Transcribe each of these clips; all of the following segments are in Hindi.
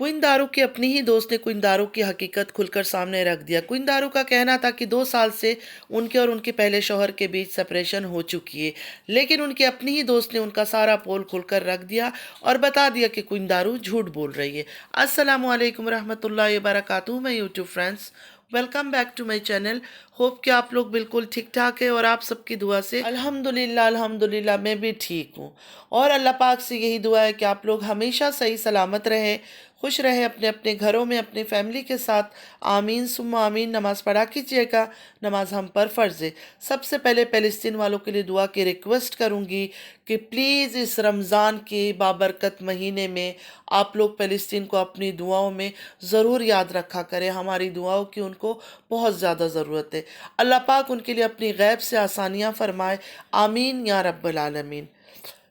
क्वीन दारू की अपनी ही दोस्त ने क्वीन दारू की हकीकत खुलकर सामने रख दिया। क्वीन दारू का कहना था कि 2 साल से उनके और उनके पहले शौहर के बीच सेपरेशन हो चुकी है, लेकिन उनकी अपनी ही दोस्त ने उनका सारा पोल खुलकर रख दिया और बता दिया कि क्वीन दारू झूठ बोल रही है। अस्सलामु अलैकुम रहमतुल्लाहि व बरकातुहू। My YouTube friends, welcome back to my channel. Hope कि आप लोग बिल्कुल ठीक ठाक है और आप सबकी दुआ से अल्हम्दुलिल्लाह अल्हम्दुलिल्लाह मैं भी ठीक हूँ। और अल्लाह पाक से यही दुआ है कि आप लोग हमेशा सही सलामत रहें, खुश रहें अपने अपने घरों में अपने फैमिली के साथ। आमीन सुम्मा आमीन। नमाज़ पढ़ा कीजिएगा, नमाज हम पर फ़र्ज़ है। सबसे पहले फ़लस्तीन वालों के लिए दुआ की रिक्वेस्ट करूंगी कि प्लीज़ इस रमज़ान के बाबरकत महीने में आप लोग फ़लस्तीन को अपनी दुआओं में ज़रूर याद रखा करें। हमारी दुआओं की उनको बहुत ज़्यादा ज़रूरत है। अल्लाह पाक उनके लिए अपनी गैब से आसानियाँ फरमाए। आमीन या रब्बल आलमीन।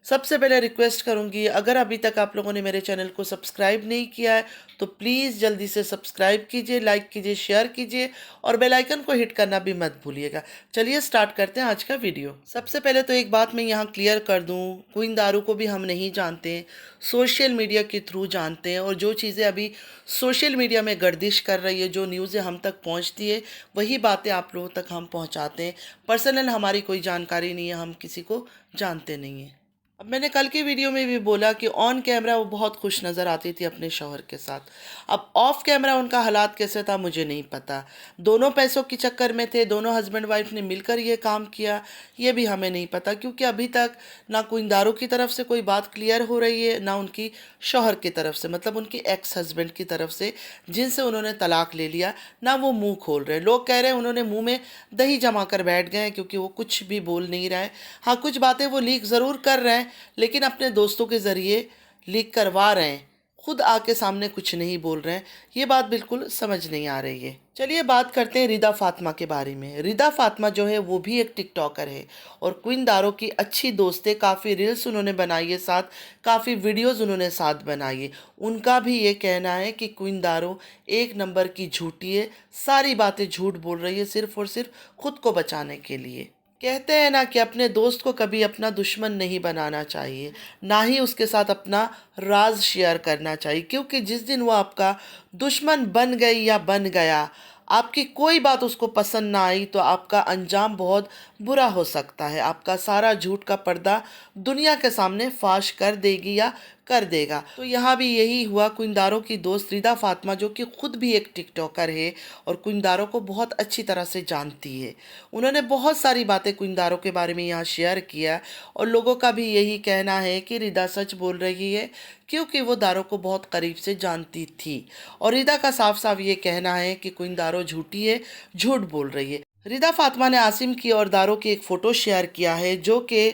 सबसे पहले रिक्वेस्ट करूंगी, अगर अभी तक आप लोगों ने मेरे चैनल को सब्सक्राइब नहीं किया है तो प्लीज़ जल्दी से सब्सक्राइब कीजिए, लाइक कीजिए, शेयर कीजिए और बेल आइकन को हिट करना भी मत भूलिएगा। चलिए स्टार्ट करते हैं आज का वीडियो। सबसे पहले तो एक बात मैं यहाँ क्लियर कर दूँ, क्वीन दारू को भी हम नहीं जानते, सोशल मीडिया के थ्रू जानते हैं। और जो चीज़ें अभी सोशल मीडिया में गर्दिश कर रही है, जो न्यूज़ें हम तक पहुँचती है, वही बातें आप लोगों तक हम पहुँचाते हैं। पर्सनल हमारी कोई जानकारी नहीं है, हम किसी को जानते नहीं हैं। अब मैंने कल की वीडियो में भी बोला कि ऑन कैमरा वो बहुत खुश नज़र आती थी अपने शौहर के साथ। अब ऑफ कैमरा उनका हालात कैसे था मुझे नहीं पता। दोनों पैसों के चक्कर में थे, दोनों हस्बैंड वाइफ ने मिलकर ये काम किया, ये भी हमें नहीं पता, क्योंकि अभी तक ना क्वीन दारू की तरफ से कोई बात क्लियर हो रही है, ना उनकी शौहर की तरफ से, मतलब उनकी एक्स हस्बैंड की तरफ से जिनसे उन्होंने तलाक ले लिया, ना वो मुंह खोल रहे। लोग कह रहे हैं उन्होंने मुंह में दही जमा कर बैठ गए हैं, क्योंकि वो कुछ भी बोल नहीं रहे हैं। हाँ, कुछ बातें वो लीक ज़रूर कर रहे हैं, लेकिन अपने दोस्तों के ज़रिए लीक करवा रहे हैं, खुद आके सामने कुछ नहीं बोल रहे हैं। ये बात बिल्कुल समझ नहीं आ रही है। चलिए बात करते हैं रिदा फातिमा के बारे में। रिदा फातिमा जो है वो भी एक टिकटॉकर है और क्वीन दारो की अच्छी दोस्त है। काफ़ी रील्स उन्होंने बनाई है, साथ काफ़ी वीडियोज़ उन्होंने साथ बनाई है। उनका भी ये कहना है कि क्वीन दारो एक नंबर की झूठी है, सारी बातें झूठ बोल रही है सिर्फ़ और सिर्फ खुद को बचाने के लिए। कहते हैं ना कि अपने दोस्त को कभी अपना दुश्मन नहीं बनाना चाहिए, ना ही उसके साथ अपना राज शेयर करना चाहिए, क्योंकि जिस दिन वो आपका दुश्मन बन गई या बन गया, आपकी कोई बात उसको पसंद ना आई, तो आपका अंजाम बहुत बुरा हो सकता है। आपका सारा झूठ का पर्दा दुनिया के सामने फाश कर देगी या कर देगा। तो यहाँ भी यही हुआ। क्वीन दारो की दोस्त रिदा फातिमा, जो कि खुद भी एक टिकटॉकर है और क्वीन दारो को बहुत अच्छी तरह से जानती है, उन्होंने बहुत सारी बातें क्वीन दारो के बारे में यहाँ शेयर किया। और लोगों का भी यही कहना है कि रिदा सच बोल रही है, क्योंकि वो दारो को बहुत करीब से जानती थी। और रिदा का साफ साफ ये कहना है कि क्वीन दारो झूठी है, झूठ बोल रही है। रिदा फातिमा ने आसिम की और दारो की एक फ़ोटो शेयर किया है, जो कि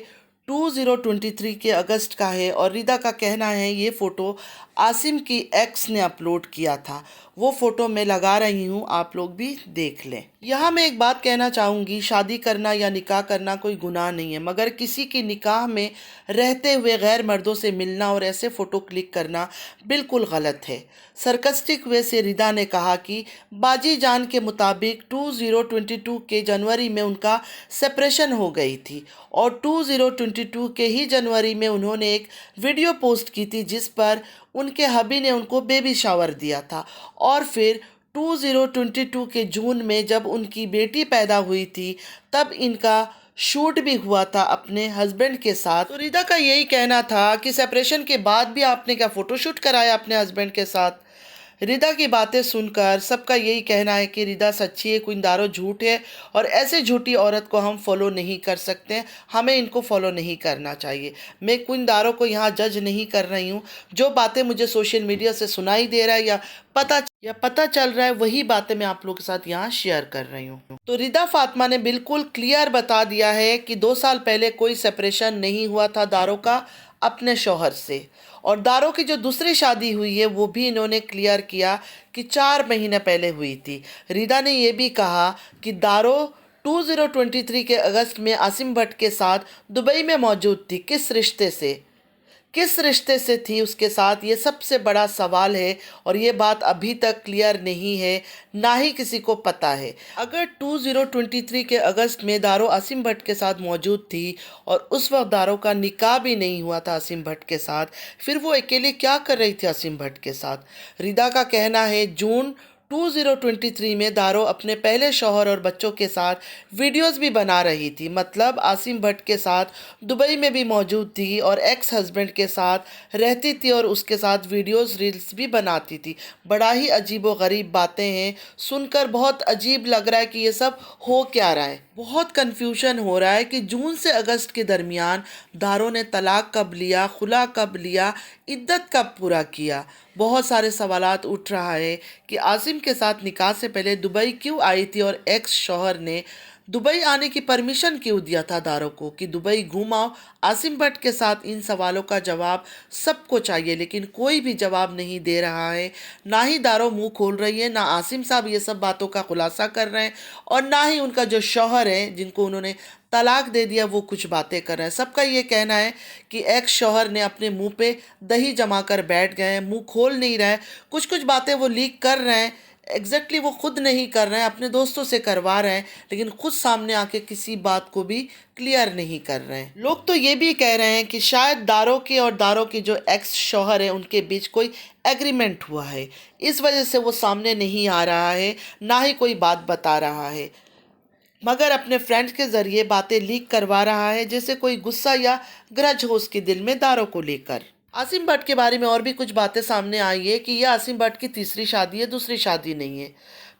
2023 के अगस्त का है। और रिदा का कहना है ये फ़ोटो आसिम की एक्स ने अपलोड किया था। वो फ़ोटो मैं लगा रही हूँ, आप लोग भी देख लें। यहाँ मैं एक बात कहना चाहूँगी, शादी करना या निकाह करना कोई गुनाह नहीं है, मगर किसी की निकाह में रहते हुए गैर मर्दों से मिलना और ऐसे फ़ोटो क्लिक करना बिल्कुल गलत है। सरकस्टिक वे से रिदा ने कहा कि बाजी जान के मुताबिक 2022 के जनवरी में उनका सेपरेशन हो गई थी और 2022 के ही जनवरी में उन्होंने एक वीडियो पोस्ट की थी जिस पर उनके हबी ने उनको बेबी शावर दिया था। और फिर 2022 के जून में जब उनकी बेटी पैदा हुई थी, तब इनका शूट भी हुआ था अपने हस्बैंड के साथ। तो रिदा का यही कहना था कि सेपरेशन के बाद भी आपने क्या फ़ोटोशूट कराया अपने हस्बैंड के साथ। रिदा की बातें सुनकर सबका यही कहना है कि रिदा सच्ची है, क्वीन दारो झूठ है और ऐसे झूठी औरत को हम फॉलो नहीं कर सकते, हमें इनको फॉलो नहीं करना चाहिए। मैं क्वीन दारो को यहाँ जज नहीं कर रही हूँ। जो बातें मुझे सोशल मीडिया से सुनाई दे रहा है या पता चल रहा है, वही बातें मैं आप लोगों के साथ यहाँ शेयर कर रही हूँ। तो रिदा फातिमा ने बिल्कुल क्लियर बता दिया है कि 2 साल पहले कोई सेपरेशन नहीं हुआ था दारो का अपने शौहर से। और दारो की जो दूसरी शादी हुई है वो भी इन्होंने क्लियर किया कि 4 महीने पहले हुई थी। रिदा ने ये भी कहा कि दारो 2023 के अगस्त में आसिम भट्ट के साथ दुबई में मौजूद थी। किस रिश्ते से? किस रिश्ते से थी उसके साथ, ये सबसे बड़ा सवाल है और ये बात अभी तक क्लियर नहीं है, ना ही किसी को पता है। अगर 2023 के अगस्त में दारो आसिम भट्ट के साथ मौजूद थी और उस वक्त दारो का निकाह भी नहीं हुआ था आसिम भट्ट के साथ, फिर वो अकेले क्या कर रही थी आसिम भट्ट के साथ। रिदा का कहना है जून 2023 में दारो अपने पहले शौहर और बच्चों के साथ वीडियोस भी बना रही थी, मतलब आसिम भट्ट के साथ दुबई में भी मौजूद थी और एक्स हस्बैंड के साथ रहती थी और उसके साथ वीडियोस रील्स भी बनाती थी। बड़ा ही अजीब व गरीब बातें हैं, सुनकर बहुत अजीब लग रहा है कि ये सब हो क्या रहा है। बहुत कन्फ्यूजन हो रहा है कि जून से अगस्त के दरमियान दारो ने तलाक कब लिया, खुला कब लिया, इद्दत कब पूरा किया। बहुत सारे सवालात उठ रहा है कि आसिम के साथ निकाह से पहले दुबई क्यों आई थी और एक्स शौहर ने दुबई आने की परमिशन क्यों दिया था दारो को कि दुबई घूमाओ। आसिम भट्ट के साथ इन सवालों का जवाब सबको चाहिए, लेकिन कोई भी जवाब नहीं दे रहा है। ना ही दारो मुंह खोल रही है, ना आसिम साहब ये सब बातों का खुलासा कर रहे हैं और ना ही उनका जो शौहर है जिनको उन्होंने तलाक दे दिया वो कुछ बातें कर रहे हैं। सबका ये कहना है कि एक्स शौहर ने अपने मुंह पे दही जमा कर बैठ गए हैं, मुंह खोल नहीं रहे हैं। कुछ कुछ बातें वो लीक कर रहे हैं, एग्जैक्टली वो खुद नहीं कर रहे हैं, अपने दोस्तों से करवा रहे हैं, लेकिन खुद सामने आके किसी बात को भी क्लियर नहीं कर रहे हैं। लोग तो ये भी कह रहे हैं कि शायद दारो के और दारो की जो एक्स शौहर है उनके बीच कोई एग्रीमेंट हुआ है, इस वजह से वो सामने नहीं आ रहा है, ना ही कोई बात बता रहा है, मगर अपने फ्रेंड्स के ज़रिए बातें लीक करवा रहा है, जैसे कोई गुस्सा या ग्रज हो उसके दिल में दारो को लेकर। आसिम भट्ट के बारे में और भी कुछ बातें सामने आई है कि यह आसिम भट्ट की तीसरी शादी है, दूसरी शादी नहीं है।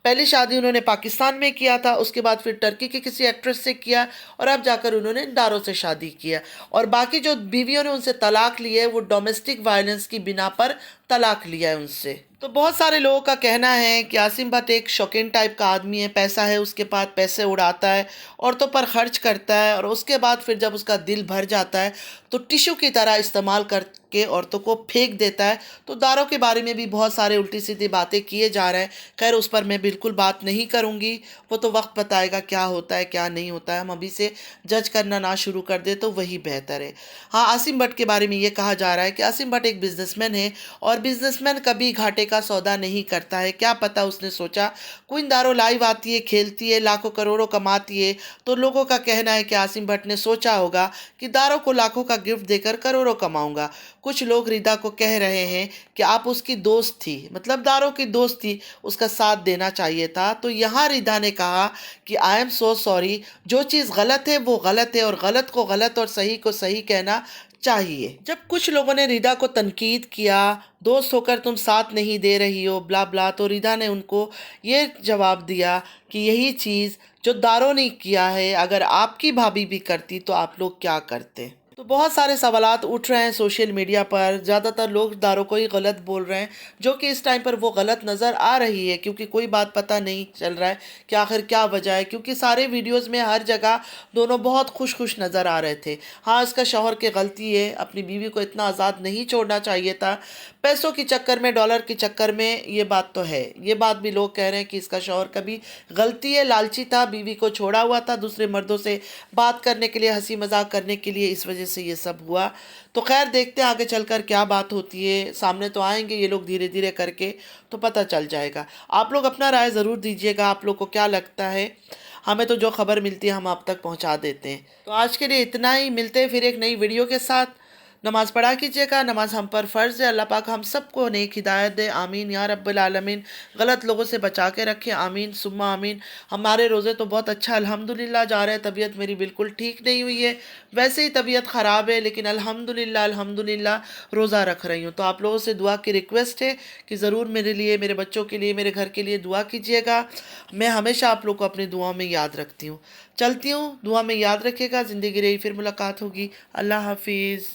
पहली शादी उन्होंने पाकिस्तान में किया था, उसके बाद फिर टर्की की किसी एक्ट्रेस से किया और अब जाकर उन्होंने दारो से शादी किया। और बाकी जो बीवियों ने उनसे तलाक ली है वो डोमेस्टिक वायलेंस की बिना पर तलाक लिया है उनसे। तो बहुत सारे लोगों का कहना है कि आसिम भट्ट एक शौकीन टाइप का आदमी है, पैसा है उसके पास, पैसे उड़ाता है, औरतों पर खर्च करता है और उसके बाद फिर जब उसका दिल भर जाता है तो टिश्यू की तरह इस्तेमाल करके औरतों को फेंक देता है। तो दारो के बारे में भी बहुत सारे उल्टी सीधी बातें किए जा रहे हैं। खैर उस पर मैं बिल्कुल बात नहीं करूँगी, वो तो वक्त बताएगा क्या होता है क्या नहीं होता है। हम अभी से जज करना ना शुरू कर दे तो वही बेहतर है। हाँ, आसिम भट्ट के बारे में ये कहा जा रहा है कि आसिम भट्ट एक बिजनेसमैन है और बिजनेसमैन कभी घाटे का सौदा नहीं करता है। क्या पता उसने सोचा क्वीन दारो लाइव आती है, खेलती है, लाखों करोड़ों कमाती है, तो लोगों का कहना है कि आसिम भट्ट ने सोचा होगा कि दारो को लाखों का गिफ्ट देकर करोड़ों कमाऊंगा। कुछ लोग रिदा को कह रहे हैं कि आप उसकी दोस्त थी, मतलब दारो की दोस्त थी, उसका साथ देना चाहिए था। तो यहाँ रिदा ने कहा कि आई एम सो सॉरी, जो चीज़ गलत है वो गलत है और गलत को गलत और सही को सही कहना चाहिए। जब कुछ लोगों ने रिदा को तनकीद किया, दोस्त होकर तुम साथ नहीं दे रही हो, ब्ला ब्ला, तो रिदा ने उनको ये जवाब दिया कि यही चीज़ जो दारो ने किया है अगर आपकी भाभी भी करती तो आप लोग क्या करते। तो बहुत सारे सवालात उठ रहे हैं सोशल मीडिया पर। ज़्यादातर लोग दारो को ही गलत बोल रहे हैं, जो कि इस टाइम पर वो गलत नज़र आ रही है, क्योंकि कोई बात पता नहीं चल रहा है कि आखिर क्या वजह है। क्योंकि सारे वीडियोस में हर जगह दोनों बहुत खुश खुश नज़र आ रहे थे। हाँ, इसका शौहर की गलती है, अपनी बीवी को इतना आज़ाद नहीं छोड़ना चाहिए था। पैसों के चक्कर में, डॉलर के चक्कर में, ये बात तो है। ये बात भी लोग कह रहे हैं कि इसका शौहर कभी गलती है, लालची था, बीवी को छोड़ा हुआ था दूसरे मर्दों से बात करने के लिए, हंसी मजाक करने के लिए, इस वजह से ये सब हुआ। तो खैर देखते हैं आगे चलकर क्या बात होती है। सामने तो आएंगे ये लोग धीरे धीरे करके, तो पता चल जाएगा। आप लोग अपना राय ज़रूर दीजिएगा, आप लोग को क्या लगता है। हमें तो जो खबर मिलती है हम आप तक पहुंचा देते हैं। तो आज के लिए इतना ही, मिलते हैं फिर एक नई वीडियो के साथ। नमाज़ पढ़ा कीजिएगा, नमाज हम पर फ़र्ज़ है। अल्लाह पाक हम सबको नेक हिदायत दे, आमीन या रब्बल आलमीन। गलत लोगों से बचा के रखे, आमीन सुम्मा आमीन। हमारे रोज़े तो बहुत अच्छा अल्हम्दुलिल्लाह जा रहे हैं। तबीयत मेरी बिल्कुल ठीक नहीं हुई है, वैसे ही तबीयत ख़राब है, लेकिन अल्हम्दुलिल्लाह अल्हम्दुलिल्लाह रोज़ा रख रही हूँ। तो आप लोगों से दुआ की रिक्वेस्ट है कि ज़रूर मेरे लिए, मेरे बच्चों के लिए, मेरे घर के लिए दुआ कीजिएगा। मैं हमेशा आप लोग को अपनी दुआओं में याद रखती हूँ। चलती हूँ, दुआ में याद रखिएगा। ज़िंदगी रही फिर मुलाकात होगी। अल्लाह हाफिज़।